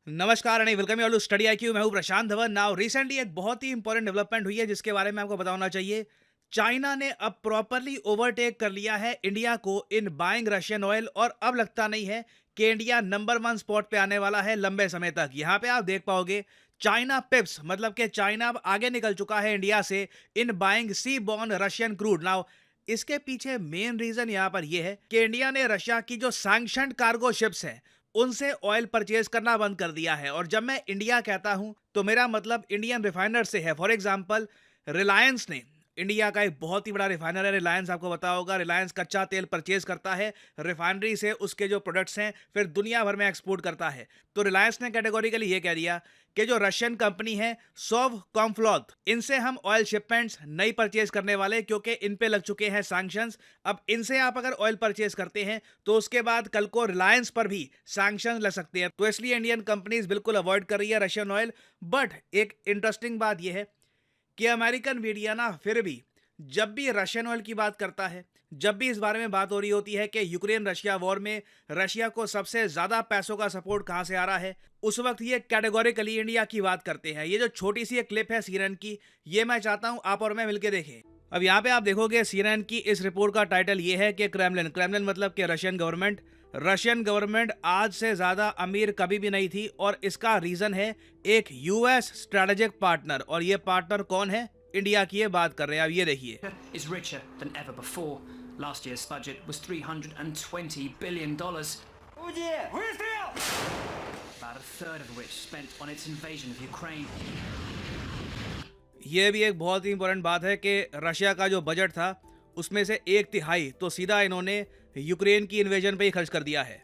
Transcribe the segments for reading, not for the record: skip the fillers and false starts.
नमस्कार and welcome you to study IQ. मैं हूं प्रशांत धवन। नाउ रिसेंटली एक बहुत ही इंपॉर्टेंट डेवलपमेंट हुई है जिसके बारे में आपको बताना चाहिए। चाइना ने अब प्रॉपरली ओवरटेक कर लिया है इंडिया को इन बाइंग रशियन ऑयल, और अब लगता नहीं है कि इंडिया नंबर वन स्पॉट पे आने वाला है लंबे समय तक। यहाँ पे आप देख पाओगे चाइना पिप्स, मतलब कि चाइना अब आगे निकल चुका है इंडिया से in buying sea borne Russian crude. Now इसके पीछे मेन रीजन यहाँ पर यह है कि इंडिया ने रशिया की जो सैंक्शनड कार्गो शिप्स है उनसे ऑयल परचेज करना बंद कर दिया है। और जब मैं इंडिया कहता हूं तो मेरा मतलब इंडियन रिफाइनर से है। फॉर एग्जांपल, रिलायंस ने, इंडिया का एक बहुत ही बड़ा रिफाइनर है रिलायंस, आपको पता होगा। रिलायंस कच्चा तेल परचेज करता है रिफाइनरी से, उसके जो प्रोडक्ट्स हैं फिर दुनिया भर में एक्सपोर्ट करता है। तो रिलायंस ने कैटेगोरिकली ये कह दिया कि जो रशियन कंपनी है सोव कॉम्फ्लॉथ, इनसे हम ऑयल शिपमेंट्स नहीं परचेज करने वाले क्योंकि इन पे लग चुके हैं सैंक्शंस। अब इनसे आप अगर ऑयल परचेज करते हैं तो उसके बाद कल को रिलायंस पर भी सैंक्शन लग सकते हैं। तो इसलिए इंडियन कंपनीज बिल्कुल अवॉइड कर रही है रशियन ऑयल। बट एक इंटरेस्टिंग बात यह है कि अमेरिकन मीडिया ना फिर भी जब भी रशियन ऑयल की बात करता है, जब भी इस बारे में बात हो रही होती है कि यूक्रेन रशिया वॉर में रशिया को सबसे ज्यादा पैसों का सपोर्ट कहां से आ रहा है, उस वक्त ये कैटेगोरिकली इंडिया की बात करते हैं। ये जो छोटी सी एक क्लिप है सीएनएन की, ये मैं चाहता हूं आप और मैं मिलकर देखें। अब यहाँ पे आप देखोगे सीएनएन की इस रिपोर्ट का टाइटल ये है कि क्रेमलिन, क्रेमलिन मतलब कि रशियन गवर्नमेंट आज से ज्यादा अमीर कभी भी नहीं थी, और इसका रीजन है एक यूएस स्ट्रेटेजिक पार्टनर। और ये पार्टनर कौन है? इंडिया की ये बात कर रहे हैं। अब ये देखिए। is richer than ever before. Last year's budget was $320 billion, about a third of which spent on its invasion of Ukraine. ये भी एक बहुत ही इंपॉर्टेंट बात है कि रशिया का जो बजट था उसमें से एक तिहाई तो सीधा इन्होंने यूक्रेन की इन्वेजन पे ही खर्च कर दिया है।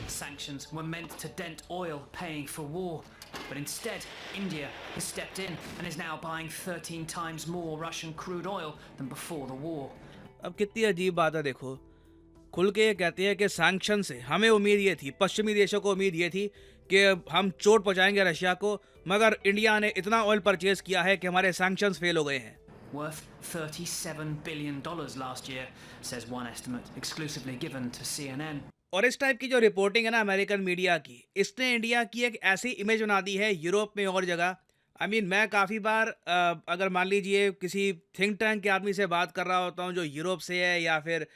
Sanctions were meant to dent oil paying for war, but instead, India has stepped in and is now buying 13 times more Russian crude oil than before the war. अब कितनी अजीब बात है, देखो खुल के ये कहते हैं कि सैंक्शन से हमें उम्मीद ये थी, पश्चिमी देशों को उम्मीद ये थी कि हम चोट पहुंचाएंगे रशिया को, मगर इंडिया ने इतना ऑयल परचेज किया है कि हमारे सैंक्शंस फेल हो गए हैं। Worth $37 billion last year, says one estimate exclusively given to CNN. और इस टाइप की जो रिपोर्टिंग है ना अमेरिकन मीडिया की, इसने इंडिया की एक ऐसी इमेज बना दी है यूरोप में और जगह। मैं काफ़ी बार अगर मान लीजिए किसी थिंक टैंक के आदमी से बात कर रहा होता हूँ जो यूरोप से है या फिर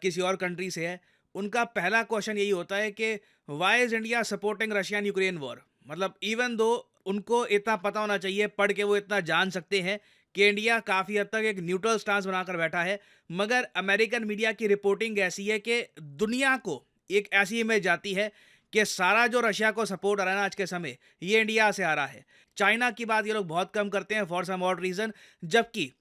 किसी और कंट्री से है, उनका पहला क्वेश्चन यही होता है कि why is India supporting Russian Ukraine war. मतलब इवन दो उनको इतना पता होना चाहिए, पढ़ के वो इतना जान सकते हैं कि इंडिया काफ़ी हद तक एक न्यूट्रल स्टांस बनाकर बैठा है, मगर अमेरिकन मीडिया की रिपोर्टिंग ऐसी है कि दुनिया को एक ऐसी इमेज जाती है कि सारा जो रशिया को सपोर्ट आ रहा है ना आज के समय, ये इंडिया से आ रहा है। चाइना की बात ये लोग बहुत कम करते हैं फॉर सम ऑड रीजन, जबकि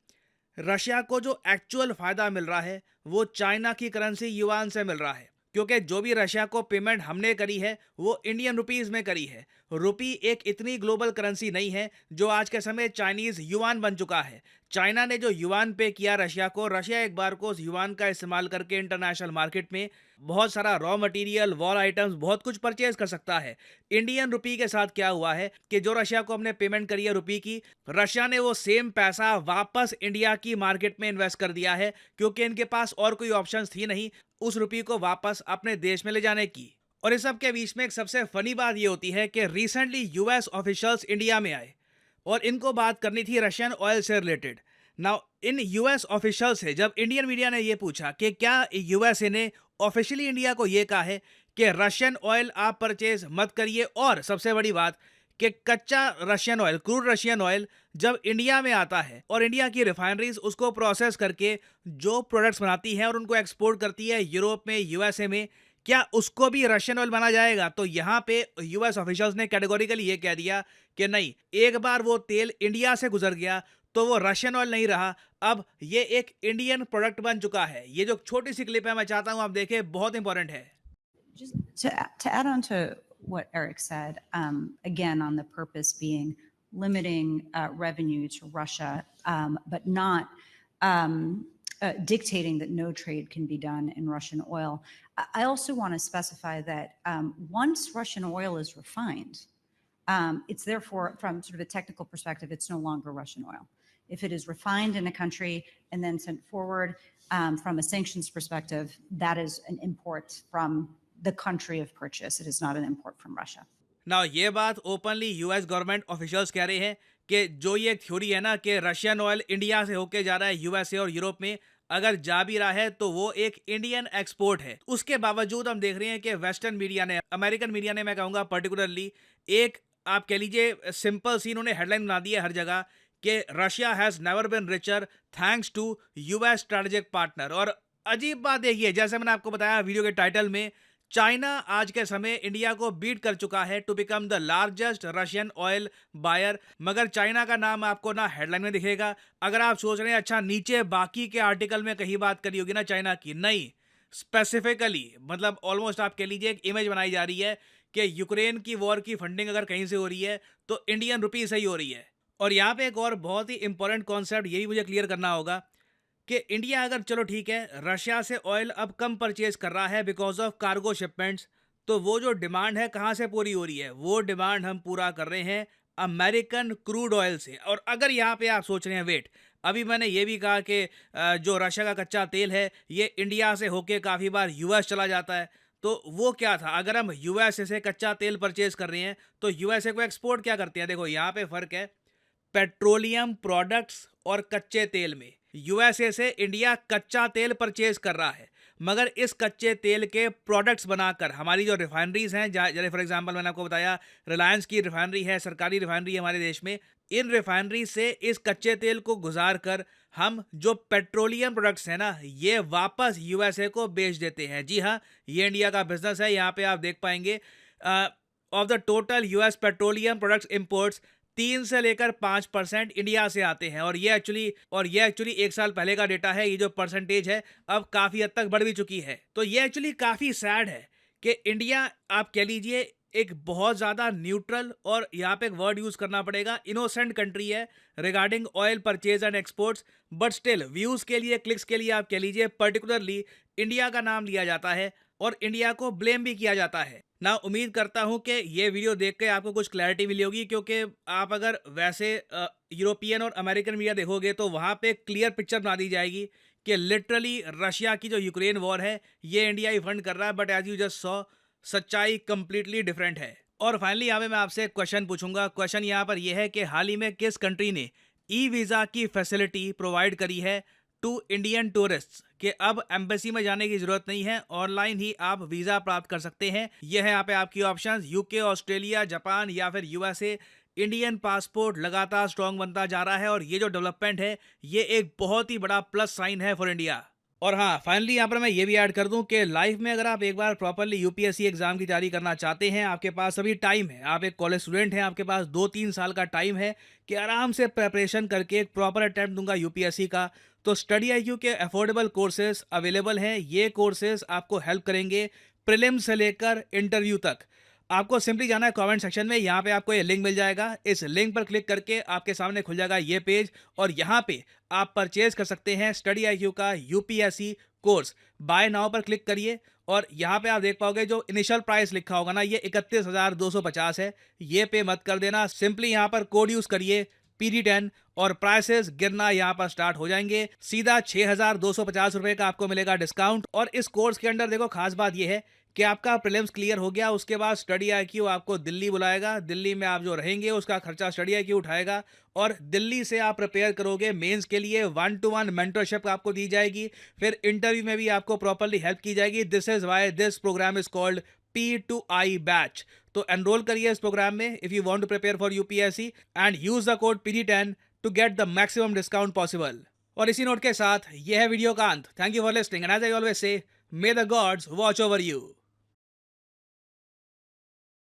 रशिया को जो एक्चुअल फायदा मिल रहा है वो चाइना की करेंसी युआन से मिल रहा है, क्योंकि जो भी रशिया को पेमेंट हमने करी है वो इंडियन रुपीस में करी है। रुपी एक इतनी ग्लोबल करेंसी नहीं है जो आज के समय चाइनीज युआन बन चुका है। चाइना ने जो युआन पे किया रशिया को, रशिया एक बार को उस युआन का इस्तेमाल करके इंटरनेशनल मार्केट में बहुत सारा रॉ मटेरियल, वॉर आइटम्स, बहुत कुछ परचेज कर सकता है। इंडियन रुपी के साथ क्या हुआ है कि जो रशिया को हमने पेमेंट करी है रुपी की, रशिया ने वो सेम पैसा वापस इंडिया की मार्केट में इन्वेस्ट कर दिया है, क्योंकि इनके पास और कोई ऑप्शंस थी नहीं उस रुपी को वापस अपने देश में ले जाने की। और इस सब के बीच में एक सबसे फनी बात ये होती है कि रिसेंटली यूएस ऑफिशियल्स इंडिया में आए और इनको बात करनी थी रशियन ऑयल से related. Now in US official से जब इंडियन मीडिया ने ये पूछा कि क्या यूएसए ने ऑफिशियली इंडिया को ये कहा है कि रशियन ऑयल आप परचेज मत करिए, और सबसे बड़ी बात कि कच्चा Russian oil, crude Russian oil जब इंडिया में आता है और इंडिया की रिफाइनरीज उसको प्रोसेस करके जो प्रोडक्ट्स बनाती हैं और उनको एक्सपोर्ट करती है यूरोप में, यूएसए में, क्या उसको भी रशियन ऑयल माना जाएगा? तो यहाँ पे यूएस ऑफिशियल्स ने कैटेगोरिकली ये कह दिया कि नहीं, एक बार वो तेल इंडिया से गुजर गया तो वो रशियन ऑयल नहीं रहा, अब ये एक इंडियन प्रोडक्ट बन चुका है। ये जो छोटी सी क्लिप है मैं चाहता हूं आप देखें, बहुत इंपॉर्टेंट है। Just to add on to what Eric said, again, on the purpose being limiting revenue to Russia, but not dictating that no trade can be done in Russian oil. I also want to specify that once Russian oil is refined, it's therefore, from sort of a technical perspective, it's no longer Russian oil. If it is refined in a country and then sent forward from a sanctions perspective, that is an import from the country of purchase. It is not an import from Russia. ना ये बात openly US government officials कह रहे हैं कि जो ये theory है ना कि रशियन ऑयल इंडिया से होके जा रहा है यूएसए और यूरोप में, अगर जा भी रहा है तो वो एक इंडियन एक्सपोर्ट है। उसके बावजूद हम देख रहे हैं कि वेस्टर्न मीडिया ने, अमेरिकन मीडिया ने, मैं कहूँगा पर्टिकुलरली, एक आप कह लीजिए सिंपल सी इन्होंने हेडलाइन बना दी है हर जगह कि Russia has never been richer thanks to US strategic partner. और अजीब बात देखिए, जैसे मैंने आपको बताया वीडियो के टाइटल में, चाइना आज के समय इंडिया को बीट कर चुका है to become the largest Russian oil buyer, मगर चाइना का नाम आपको ना हेडलाइन में दिखेगा। अगर आप सोच रहे हैं अच्छा नीचे बाकी के आर्टिकल में कहीं बात करी होगी ना चाइना की, नहीं, स्पेसिफिकली मतलब ऑलमोस्ट आप कह लीजिए एक इमेज बनाई जा रही है कि यूक्रेन की वॉर की फंडिंग अगर कहीं से हो रही है तो इंडियन रुपी से ही हो रही है। और यहाँ पे एक और बहुत ही इंपॉर्टेंट कॉन्सेप्ट ये भी मुझे क्लियर करना होगा कि इंडिया अगर चलो ठीक है रशिया से ऑयल अब कम परचेज कर रहा है बिकॉज ऑफ कार्गो शिपमेंट्स, तो वो जो डिमांड है कहाँ से पूरी हो रही है? वो डिमांड हम पूरा कर रहे हैं अमेरिकन क्रूड ऑयल से। और अगर यहाँ पे आप सोच रहे हैं वेट, अभी मैंने ये भी कहा कि जो रशिया का कच्चा तेल है ये इंडिया से होके काफ़ी बार यूएस चला जाता है, तो वो क्या था? अगर हम यूएसए से कच्चा तेल परचेज कर रहे हैं तो यूएसए को एक्सपोर्ट क्या करते हैं? देखो यहाँ पे फ़र्क है पेट्रोलियम प्रोडक्ट्स और कच्चे तेल में। यूएसए से इंडिया कच्चा तेल परचेज कर रहा है, मगर इस कच्चे तेल के प्रोडक्ट्स बनाकर हमारी जो रिफाइनरीज हैं, जैसे फॉर एग्जांपल मैंने आपको बताया रिलायंस की रिफाइनरी है, सरकारी रिफाइनरी है हमारे देश में, इन रिफाइनरी से इस कच्चे तेल को गुजार कर हम जो पेट्रोलियम प्रोडक्ट्स हैं ना ये वापस यूएसए को बेच देते हैं। जी हाँ, ये इंडिया का बिजनेस है। यहाँ पे आप देख पाएंगे of the total US petroleum products imports 3 से लेकर 5% इंडिया से आते हैं। और ये एक्चुअली एक साल पहले का डेटा है। ये जो परसेंटेज है अब काफ़ी हद तक बढ़ भी चुकी है। तो ये एक्चुअली काफ़ी सैड है कि इंडिया आप कह लीजिए एक बहुत ज़्यादा न्यूट्रल और यहाँ पे एक वर्ड यूज़ करना पड़ेगा इनोसेंट कंट्री है regarding oil purchase and exports, but still views के लिए, क्लिक्स के लिए आप कह लीजिए पर्टिकुलरली इंडिया का नाम लिया जाता है और इंडिया को ब्लेम भी किया जाता है ना। उम्मीद करता हूं कि ये वीडियो देख के आपको कुछ क्लैरिटी मिली होगी, क्योंकि आप अगर वैसे यूरोपियन और अमेरिकन मीडिया देखोगे तो वहाँ पे क्लियर पिक्चर बना दी जाएगी कि लिटरली रशिया की जो यूक्रेन वॉर है ये इंडिया ही फंड कर रहा है, but as you just saw सच्चाई कंप्लीटली डिफरेंट है। और फाइनली यहाँ पे मैं आपसे एक क्वेश्चन पूछूंगा। क्वेश्चन यहाँ पर यह है कि हाल ही में किस कंट्री ने ई वीज़ा की फैसिलिटी प्रोवाइड करी है टू इंडियन टूरिस्ट्स कि अब एम्बेसी में जाने की जरूरत नहीं है, ऑनलाइन ही आप वीज़ा प्राप्त कर सकते हैं। यह है यहाँ पे आपकी ऑप्शंस, यूके, ऑस्ट्रेलिया, जापान या फिर यूएसए। इंडियन पासपोर्ट लगातार स्ट्रॉन्ग बनता जा रहा है और ये जो डेवलपमेंट है ये एक बहुत ही बड़ा प्लस साइन है फॉर इंडिया। और हाँ, फाइनली यहाँ पर मैं ये भी ऐड कर दूं कि लाइफ में अगर आप एक बार प्रॉपरली यूपीएससी एग्जाम की तैयारी करना चाहते हैं, आपके पास अभी टाइम है, आप एक कॉलेज स्टूडेंट हैं, आपके पास 2-3 साल का टाइम है कि आराम से प्रिपरेशन करके एक प्रॉपर अटेम्प्ट दूंगा यूपीएससी का, तो स्टडी आईक्यू के अफोर्डेबल कोर्सेज अवेलेबल हैं। ये कोर्सेज आपको हेल्प करेंगे प्रीलिम्स से लेकर इंटरव्यू तक। आपको सिंपली जाना है कमेंट सेक्शन में, यहाँ पे आपको ये लिंक मिल जाएगा। इस लिंक पर क्लिक करके आपके सामने खुल जाएगा ये पेज और यहाँ पे आप परचेज कर सकते हैं स्टडी आईक्यू का यूपीएससी कोर्स। बाय नाउ पर क्लिक करिए और यहाँ पे आप देख पाओगे जो इनिशियल प्राइस लिखा होगा ना ये 31,250 है, ये पे मत कर देना। सिंपली यहाँ पर कोड यूज करिए PD10 और प्राइसेस गिरना यहाँ पर स्टार्ट हो जाएंगे। सीधा 6,250 रुपए का आपको मिलेगा डिस्काउंट। और इस कोर्स के अंदर देखो खास बात यह है कि आपका प्रीलिम्स क्लियर हो गया, उसके बाद स्टडी आईक्यू आपको दिल्ली बुलाएगा, दिल्ली में आप जो रहेंगे उसका खर्चा स्टडी आईक्यू उठाएगा और दिल्ली से आप प्रिपेयर करोगे मेंस के लिए। 1-to-1 मेंटरशिप आपको दी जाएगी, फिर इंटरव्यू में भी आपको प्रॉपर्ली हेल्प की जाएगी। This is why this program is called P2I batch. तो एनरोल करिए इस प्रोग्राम में if you want to prepare for UPSC and use the code PD10 to get the maximum discount possible. और इसी note के साथ यह है वीडियो का अंत। Thank you for listening and as I always say, may the gods watch over you.